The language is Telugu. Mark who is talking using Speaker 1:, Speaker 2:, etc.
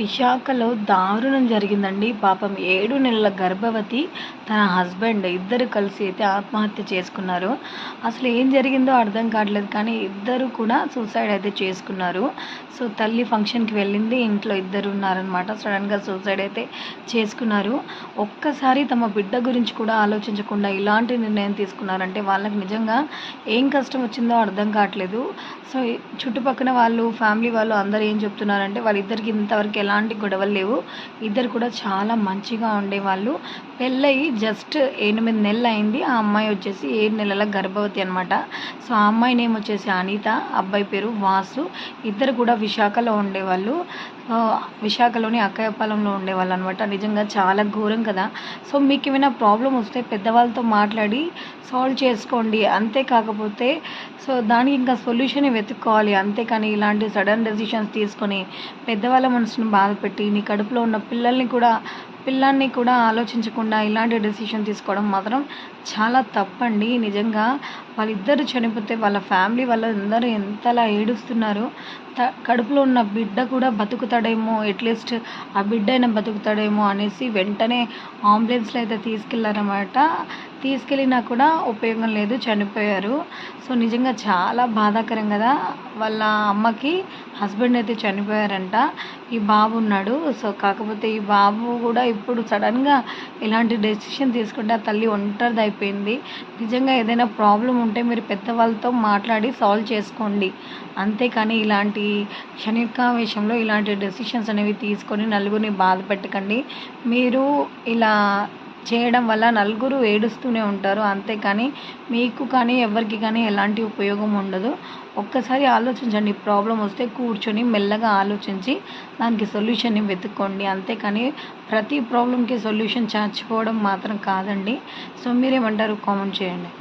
Speaker 1: విశాఖలో దారుణం జరిగిందండి. పాపం 7 నెలల గర్భవతి తన హస్బెండ్ ఇద్దరు కలిసి అయితే ఆత్మహత్య చేసుకున్నారు. అసలు ఏం జరిగిందో అర్థం కావట్లేదు. కానీ ఇద్దరు కూడా సూసైడ్ అయితే చేసుకున్నారు. సో, తల్లి ఫంక్షన్‌కి వెళ్ళింది. ఇంట్లో ఇద్దరు ఉన్నారనమాట. సడెన్‌గా సూసైడ్ అయితే చేసుకున్నారు. ఒక్కసారి తమ బిడ్డ గురించి కూడా ఆలోచించకుండా ఇలాంటి నిర్ణయం తీసుకున్నారంటే వాళ్ళకి నిజంగా ఏం కష్టం వచ్చిందో అర్థం కావట్లేదు. సో, చుట్టుపక్కన వాళ్ళు, ఫ్యామిలీ వాళ్ళు అందరూ ఏం చెప్తున్నారంటే వాళ్ళిద్దరికి ఇంతవరకు ఎలాంటి గొడవలు లేవు. ఇద్దరు కూడా చాలా మంచిగా ఉండేవాళ్ళు. పెళ్ళయి జస్ట్ 8 నెలలయింది. ఆ అమ్మాయి వచ్చేసి 7 నెలల గర్భవతి అనమాట. సో, ఆ అమ్మాయి నేమ్ వచ్చేసి అనిత, అబ్బాయి పేరు వాసు. ఇద్దరు కూడా విశాఖలో ఉండేవాళ్ళు. విశాఖలోని అక్కయ్యపాలెంలో ఉండేవాళ్ళనమాట. నిజంగా చాలా ఘోరం కదా! సో, మీకేమైనా ప్రాబ్లమ్ వస్తే పెద్దవాళ్ళతో మాట్లాడి సాల్వ్ చేసుకోండి. అంతే కాకపోతే సో, దానికి ఇంకా సొల్యూషనే వెతుక్కోవాలి. అంతేకానీ ఇలాంటి సడన్ డెసిషన్స్ తీసుకొని పెద్దవాళ్ళ మనసుని బాధపెట్టి, నీ కడుపులో ఉన్న పిల్లాన్ని కూడా ఆలోచించకుండా ఇలాంటి డెసిషన్ తీసుకోవడం మాత్రం చాలా తప్పండి. నిజంగా వాళ్ళిద్దరూ చనిపోతే వాళ్ళ ఫ్యామిలీ వాళ్ళందరూ ఎంతలా ఏడుస్తున్నారు. కడుపులో ఉన్న బిడ్డ కూడా బతుకుతాడేమో, అట్‌లీస్ట్ ఆ బిడ్డైనా బతుకుతాడేమో అనేసి వెంటనే అంబులెన్స్‌లో అయితే తీసుకెళ్లారన్నమాట. తీసుకెళ్ళినా కూడా ఉపయోగం లేదు, చనిపోయారు. సో, నిజంగా చాలా బాధాకరం కదా! వాళ్ళ అమ్మకి హస్బెండ్ అయితే చనిపోయారంట. ఈ బాబు ఉన్నాడు. సో, కాకపోతే ఈ బాబు కూడా ఇప్పుడు సడన్‌గా ఇలాంటి డెసిషన్ తీసుకుంటే ఆ తల్లి ఒంటరిదయిపోయింది. నిజంగా ఏదైనా ప్రాబ్లమ్ ఉంటే మీరు పెద్దవాళ్ళతో మాట్లాడి సాల్వ్ చేసుకోండి. అంతేకానీ ఇలాంటి క్షణికావేశంలో ఇలాంటి డెసిషన్స్ అనేవి తీసుకొని నలుగురిని బాధ పెట్టకండి. మీరు ఇలా చేయడం వల్ల నలుగురు ఏడుస్తూనే ఉంటారు. అంతేకానీ మీకు కానీ ఎవరికి కానీ ఎలాంటి ఉపయోగం ఉండదు. ఒక్కసారి ఆలోచించండి. ప్రాబ్లమ్ వస్తే కూర్చొని మెల్లగా ఆలోచించి దానికి సొల్యూషన్‌ని వెతుక్కోండి. అంతేకానీ ప్రతి ప్రాబ్లమ్‌కి సొల్యూషన్ చచ్చిపోవడం మాత్రం కాదండి. సో, మీరేమంటారు? కామెంట్ చేయండి.